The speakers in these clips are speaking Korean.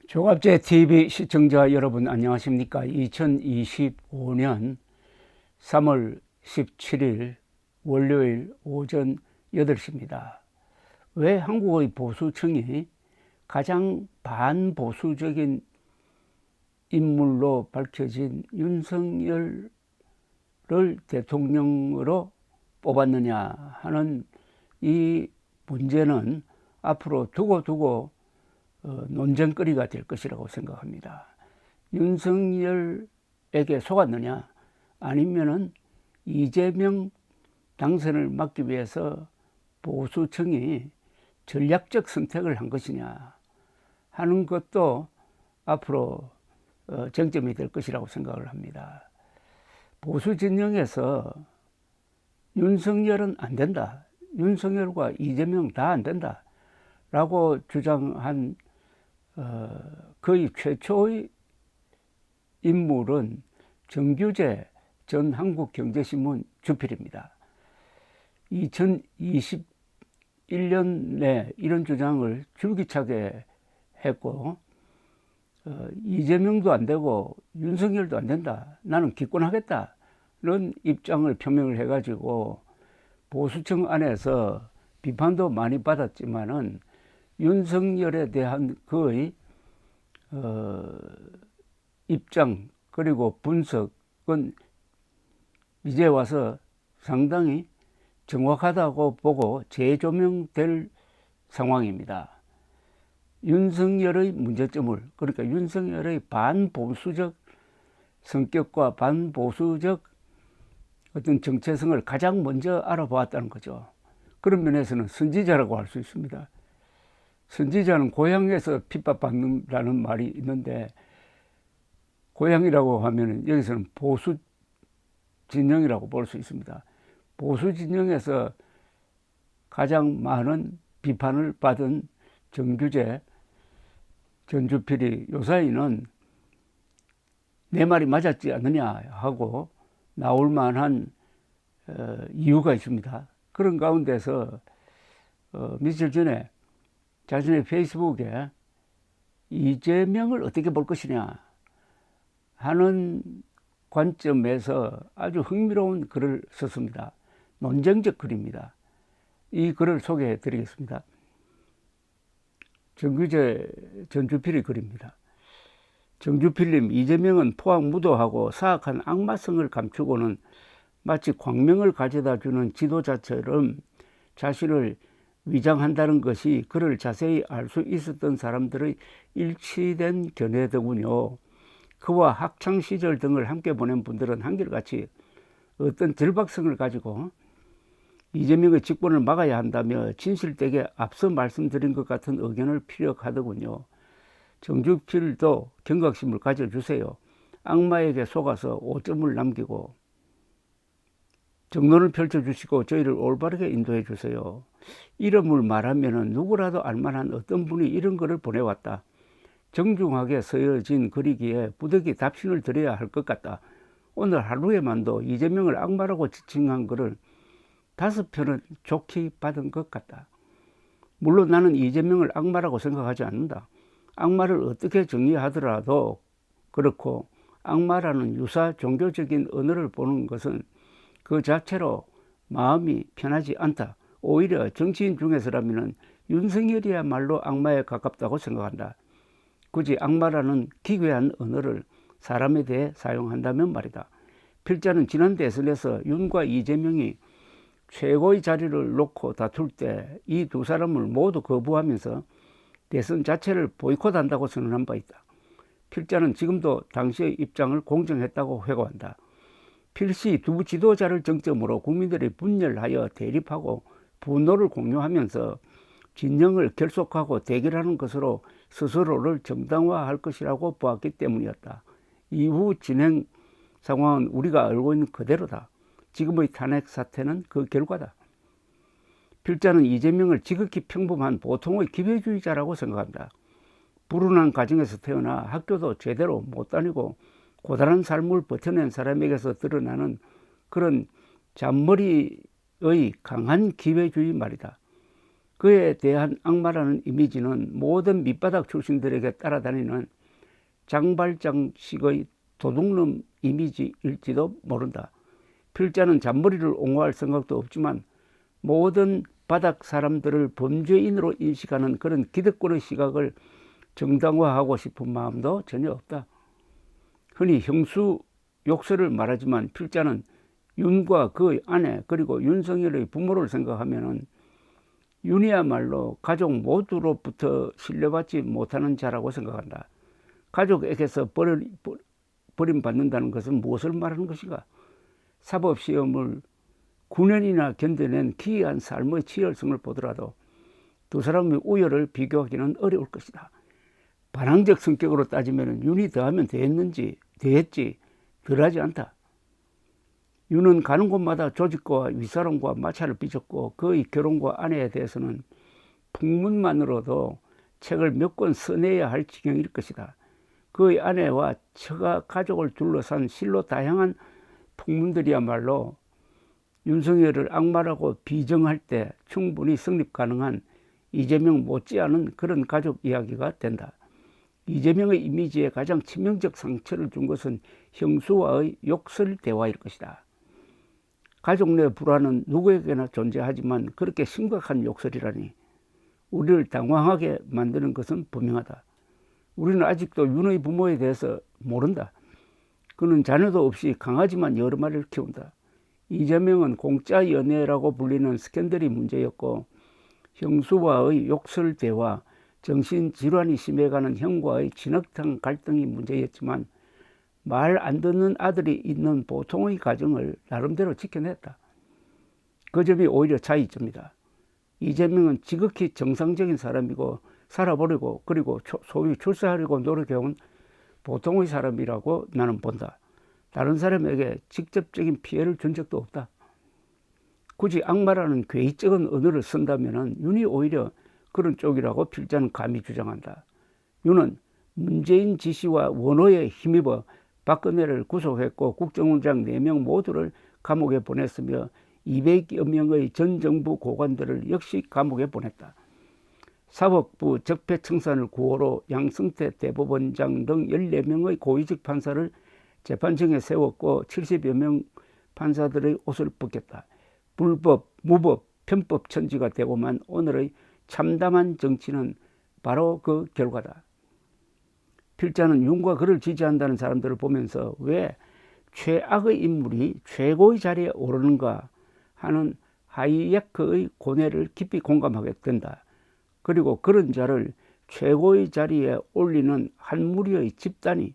조갑제 TV 시청자 여러분 안녕하십니까? 2025년 3월 17일 월요일 오전 8시입니다. 왜 한국의 보수층이 가장 반보수적인 인물로 밝혀진 윤석열을 대통령으로 뽑았느냐 하는 이 문제는 앞으로 두고 논쟁거리가 될 것이라고 생각합니다. 윤석열에게 속았느냐 아니면은 이재명 당선을 막기 위해서 보수층이 전략적 선택을 한 것이냐 하는 것도 앞으로 쟁점이 될 것이라고 생각을 합니다. 보수 진영에서 윤석열은 안 된다, 윤석열과 이재명 다 안 된다 라고 주장한 거의 최초의 인물은 정규재 전 한국경제신문 주필입니다. 2021년에 이런 주장을 줄기차게 했고 이재명도 안 되고 윤석열도 안 된다, 나는 기권하겠다는 입장을 표명을 해가지고 보수층 안에서 비판도 많이 받았지만은 윤석열에 대한 그의 입장 그리고 분석은 이제 와서 상당히 정확하다고 보고 재조명될 상황입니다. 윤석열의 문제점을, 그러니까 윤석열의 반보수적 성격과 반보수적 어떤 정체성을 가장 먼저 알아보았다는 거죠. 그런 면에서는 선지자라고 할 수 있습니다. 선지자는 고향에서 핍박받는다는 말이 있는데, 고향이라고 하면 여기서는 보수 진영이라고 볼 수 있습니다. 보수 진영에서 가장 많은 비판을 받은 정규재 전 주필이 요사이는 내 말이 맞았지 않느냐 하고 나올 만한 이유가 있습니다. 그런 가운데서 며칠 전에 자신의 페이스북에 이재명을 어떻게 볼 것이냐 하는 관점에서 아주 흥미로운 글을 썼습니다. 논쟁적 글입니다. 이 글을 소개해 드리겠습니다. 정규재 전 주필의 글입니다. 정주필님, 이재명은 포악무도하고 사악한 악마성을 감추고는 마치 광명을 가져다주는 지도자처럼 자신을 위장한다는 것이 그를 자세히 알 수 있었던 사람들의 일치된 견해더군요. 그와 학창시절 등을 함께 보낸 분들은 한결같이 어떤 절박성을 가지고 이재명의 직권을 막아야 한다며 진실되게 앞서 말씀드린 것 같은 의견을 피력하더군요. 정주필도 경각심을 가져주세요. 악마에게 속아서 오점을 남기고 정론을 펼쳐주시고 저희를 올바르게 인도해 주세요. 이름을 말하면 누구라도 알만한 어떤 분이 이런 글을 보내왔다. 정중하게 쓰여진 글이기에 부득이 답신을 드려야 할 것 같다. 오늘 하루에만도 이재명을 악마라고 지칭한 글을 5편은 좋게 받은 것 같다. 물론 나는 이재명을 악마라고 생각하지 않는다. 악마를 어떻게 정의하더라도 그렇고 악마라는 유사 종교적인 언어를 보는 것은 그 자체로 마음이 편하지 않다. 오히려 정치인 중에서라면 윤석열이야말로 악마에 가깝다고 생각한다. 굳이 악마라는 기괴한 언어를 사람에 대해 사용한다면 말이다. 필자는 지난 대선에서 윤과 이재명이 최고의 자리를 놓고 다툴 때 이 두 사람을 모두 거부하면서 대선 자체를 보이콧한다고 선언한 바 있다. 필자는 지금도 당시의 입장을 공정했다고 회고한다. 필시 두 지도자를 정점으로 국민들이 분열하여 대립하고 분노를 공유하면서 진영을 결속하고 대결하는 것으로 스스로를 정당화할 것이라고 보았기 때문이었다. 이후 진행 상황은 우리가 알고 있는 그대로다. 지금의 탄핵 사태는 그 결과다. 필자는 이재명을 지극히 평범한 보통의 기회주의자라고 생각한다. 불운한 가정에서 태어나 학교도 제대로 못 다니고 고단한 삶을 버텨낸 사람에게서 드러나는 그런 잔머리의 강한 기회주의 말이다. 그에 대한 악마라는 이미지는 모든 밑바닥 출신들에게 따라다니는 장발장식의 도둑놈 이미지일지도 모른다. 필자는 잔머리를 옹호할 생각도 없지만 모든 바닥 사람들을 범죄인으로 인식하는 그런 기득권의 시각을 정당화하고 싶은 마음도 전혀 없다. 흔히 형수 욕설을 말하지만 필자는 윤과 그의 아내 그리고 윤석열의 부모를 생각하면 윤이야말로 가족 모두로부터 신뢰받지 못하는 자라고 생각한다. 가족에게서 버림받는다는 것은 무엇을 말하는 것인가? 사법시험을 9년이나 견뎌낸 기이한 삶의 치열성을 보더라도 두 사람의 우열을 비교하기는 어려울 것이다. 반항적 성격으로 따지면 윤이 더하면 더했지 덜하지 않다. 윤은 가는 곳마다 조직과 윗사람과 마찰을 빚었고 그의 결혼과 아내에 대해서는 풍문만으로도 책을 몇 권 써내야 할 지경일 것이다. 그의 아내와 처가 가족을 둘러싼 실로 다양한 풍문들이야말로 윤석열을 악마라고 비정할 때 충분히 성립 가능한 이재명 못지않은 그런 가족 이야기가 된다. 이재명의 이미지에 가장 치명적 상처를 준 것은 형수와의 욕설 대화일 것이다. 가족 내 불화는 누구에게나 존재하지만 그렇게 심각한 욕설이라니 우리를 당황하게 만드는 것은 분명하다. 우리는 아직도 윤의 부모에 대해서 모른다. 그는 자녀도 없이 강아지만 여러 마리를 키운다. 이재명은 공짜 연애라고 불리는 스캔들이 문제였고 형수와의 욕설 대화, 정신질환이 심해가는 형과의 진흙탕 갈등이 문제였지만 말 안 듣는 아들이 있는 보통의 가정을 나름대로 지켜냈다. 그 점이 오히려 차이점이다. 이재명은 지극히 정상적인 사람이고 살아보려고 그리고 소위 출세하려고 노력해온 보통의 사람이라고 나는 본다. 다른 사람에게 직접적인 피해를 준 적도 없다. 굳이 악마라는 괴이적인 언어를 쓴다면 윤이 오히려 그런 쪽이라고 필자는 감히 주장한다. 윤은 문재인 지시와 원호에 힘입어 박근혜를 구속했고 국정원장 4명 모두를 감옥에 보냈으며 200여 명의 전 정부 고관들을 역시 감옥에 보냈다. 사법부 적폐청산을 구호로 양승태 대법원장 등 14명의 고위직 판사를 재판정에 세웠고 70여 명 판사들의 옷을 벗겼다. 불법, 무법, 편법 천지가 되고만 오늘의 참담한 정치는 바로 그 결과다. 필자는 윤과 그를 지지한다는 사람들을 보면서 왜 최악의 인물이 최고의 자리에 오르는가 하는 하이에크의 고뇌를 깊이 공감하게 된다. 그리고 그런 자를 최고의 자리에 올리는 한 무리의 집단이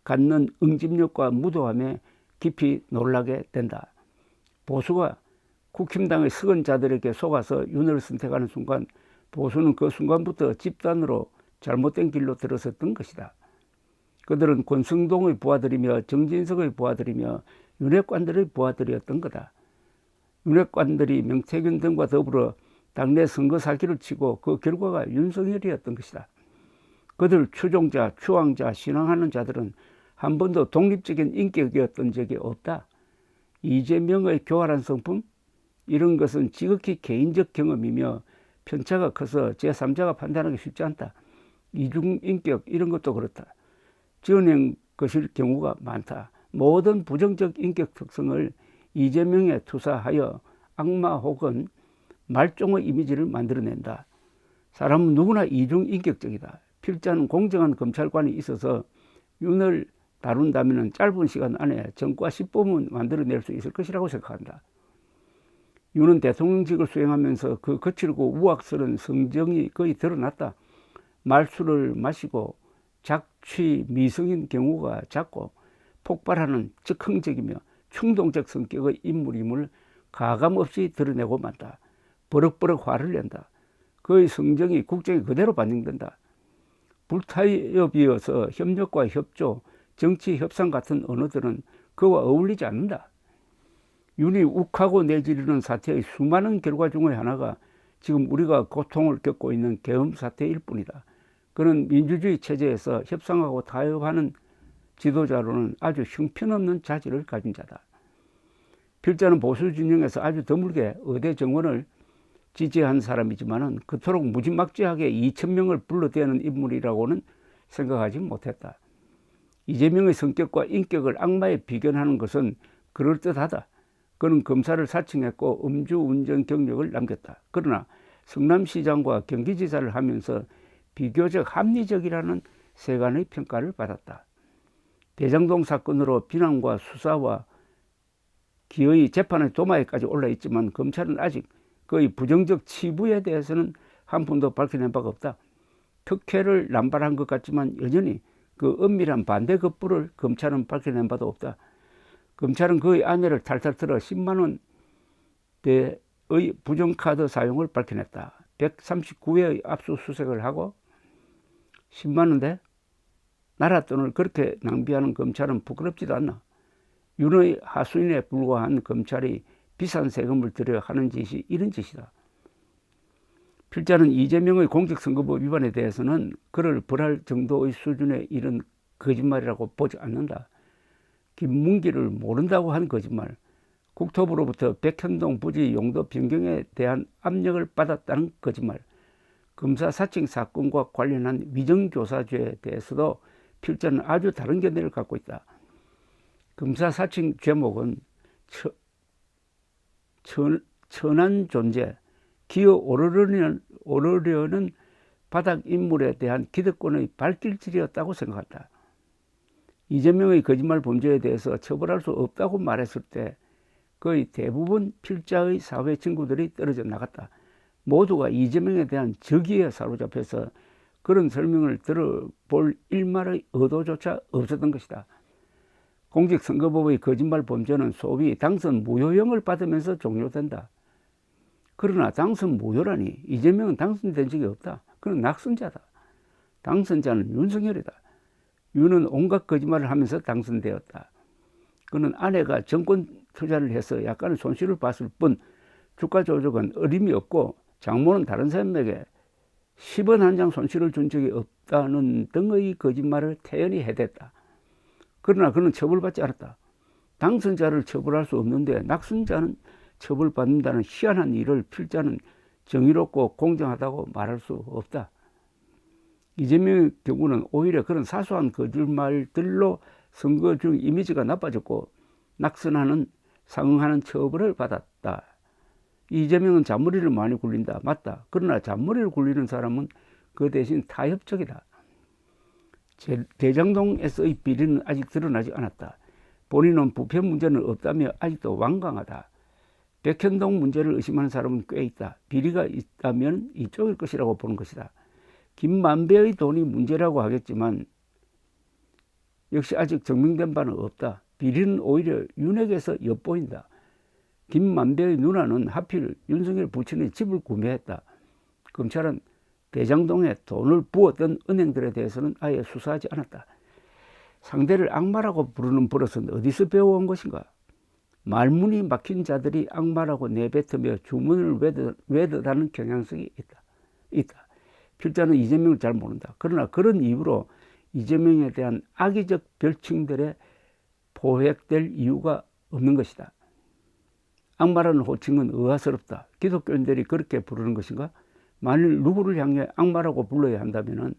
갖는 응집력과 무도함에 깊이 놀라게 된다. 보수가 국힘당의 석은 자들에게 속아서 윤을 선택하는 순간 보수는 그 순간부터 집단으로 잘못된 길로 들어섰던 것이다. 그들은 권성동의 부하들이며 정진석의 부하들이며 윤핵관들의 부하들이었던 거다. 윤핵관들이 명태균 등과 더불어 당내 선거 사기를 치고 그 결과가 윤석열이었던 것이다. 그들 추종자, 추앙자, 신앙하는 자들은 한 번도 독립적인 인격이었던 적이 없다. 이재명의 교활한 성품? 이런 것은 지극히 개인적 경험이며 편차가 커서 제3자가 판단하기 쉽지 않다. 이중인격 이런 것도 그렇다. 지어낸 것일 경우가 많다. 모든 부정적 인격 특성을 이재명에 투사하여 악마 혹은 말종의 이미지를 만들어낸다. 사람은 누구나 이중인격적이다. 필자는 공정한 검찰관이 있어서 윤을 다룬다면 짧은 시간 안에 전과 10범은 만들어낼 수 있을 것이라고 생각한다. 윤은 대통령직을 수행하면서 그 거칠고 우악스러운 성정이 거의 드러났다. 말술을 마시고 작취 미성인 경우가 작고 폭발하는 즉흥적이며 충동적 성격의 인물임을 가감없이 드러내고 만다. 버럭버럭 화를 낸다. 그의 성정이 국정에 그대로 반영된다. 불타협이어서 협력과 협조, 정치 협상 같은 언어들은 그와 어울리지 않는다. 윤이 욱하고 내지르는 사태의 수많은 결과 중의 하나가 지금 우리가 고통을 겪고 있는 계엄 사태일 뿐이다. 그는 민주주의 체제에서 협상하고 타협하는 지도자로는 아주 형편없는 자질을 가진 자다. 필자는 보수 진영에서 아주 드물게 의대 정원을 지지한 사람이지만은 그토록 무지막지하게 2,000명을 불러대는 인물이라고는 생각하지 못했다. 이재명의 성격과 인격을 악마에 비견하는 것은 그럴듯하다. 그는 검사를 사칭했고 음주운전 경력을 남겼다. 그러나 성남시장과 경기지사를 하면서 비교적 합리적이라는 세간의 평가를 받았다. 대장동 사건으로 비난과 수사와 기어이 재판의 도마에까지 올라있지만 검찰은 아직 그의 부정적 치부에 대해서는 한 푼도 밝혀낸 바가 없다. 특혜를 남발한 것 같지만 여전히 그 은밀한 반대 급부를 검찰은 밝혀낸 바도 없다. 검찰은 그의 아내를 탈탈 털어 10만 원대의 부정카드 사용을 밝혀냈다. 139회의 압수수색을 하고 10만 원대? 나라 돈을 그렇게 낭비하는 검찰은 부끄럽지도 않나. 윤의 하수인에 불과한 검찰이 비싼 세금을 들여 하는 짓이 이런 짓이다. 필자는 이재명의 공직선거법 위반에 대해서는 그를 벌할 정도의 수준에 이른 거짓말이라고 보지 않는다. 김문기를 모른다고 한 거짓말, 국토부로부터 백현동 부지 용도 변경에 대한 압력을 받았다는 거짓말, 검사 사칭 사건과 관련한 위정교사죄에 대해서도 필자는 아주 다른 견해를 갖고 있다. 검사 사칭 제목은 천한 존재, 기어 오르려는 바닥 인물에 대한 기득권의 발길질이었다고 생각한다. 이재명의 거짓말 범죄에 대해서 처벌할 수 없다고 말했을 때 거의 대부분 필자의 사회 친구들이 떨어져 나갔다. 모두가 이재명에 대한 적의에 사로잡혀서 그런 설명을 들어볼 일말의 의도조차 없었던 것이다. 공직선거법의 거짓말 범죄는 소위 당선 무효형을 받으면서 종료된다. 그러나 당선 무효라니 이재명은 당선된 적이 없다. 그는 낙선자다. 당선자는 윤석열이다. 윤은 온갖 거짓말을 하면서 당선되었다. 그는 아내가 정권 투자를 해서 약간의 손실을 봤을 뿐 주가 조작은 어림이 없고 장모는 다른 사람에게 10원 한 장 손실을 준 적이 없다는 등의 거짓말을 태연히 해댔다. 그러나 그는 처벌받지 않았다. 당선자를 처벌할 수 없는데 낙선자는 처벌받는다는 희한한 일을 필자는 정의롭고 공정하다고 말할 수 없다. 이재명의 경우는 오히려 그런 사소한 거짓말들로 선거 중 이미지가 나빠졌고 낙선하는 상응하는 처벌을 받았다. 이재명은 잔머리를 많이 굴린다. 맞다. 그러나 잔머리를 굴리는 사람은 그 대신 타협적이다. 대장동에서의 비리는 아직 드러나지 않았다. 본인은 부패 문제는 없다며 아직도 완강하다. 백현동 문제를 의심하는 사람은 꽤 있다. 비리가 있다면 이쪽일 것이라고 보는 것이다. 김만배의 돈이 문제라고 하겠지만 역시 아직 증명된 바는 없다. 비리는 오히려 윤핵에서 엿보인다. 김만배의 누나는 하필 윤석열 부친의 집을 구매했다. 검찰은 대장동에 돈을 부었던 은행들에 대해서는 아예 수사하지 않았다. 상대를 악마라고 부르는 버릇은 어디서 배워온 것인가? 말문이 막힌 자들이 악마라고 내뱉으며 주문을 외듯하는 경향성이 있다. 필자는 이재명을 잘 모른다. 그러나 그런 이유로 이재명에 대한 악의적 별칭들에 포획될 이유가 없는 것이다. 악마라는 호칭은 의아스럽다. 기독교인들이 그렇게 부르는 것인가? 만일 누구를 향해 악마라고 불러야 한다면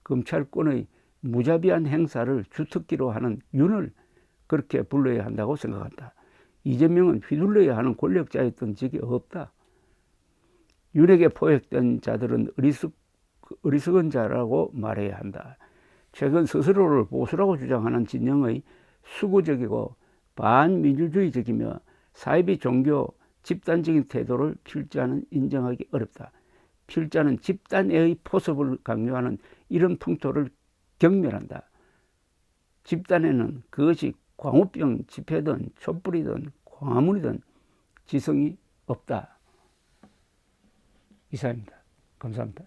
검찰권의 무자비한 행사를 주특기로 하는 윤을 그렇게 불러야 한다고 생각한다. 이재명은 휘둘러야 하는 권력자였던 적이 없다. 윤에게 포획된 자들은 어리석은 자라고 말해야 한다. 최근 스스로를 보수라고 주장하는 진영의 수구적이고 반민주주의적이며 사이비 종교 집단적인 태도를 필자는 인정하기 어렵다. 필자는 집단의 포섭을 강요하는 이런 풍토를 경멸한다. 집단에는 그것이 광우병 집회든 촛불이든 광화문이든 지성이 없다. 이상입니다. 감사합니다.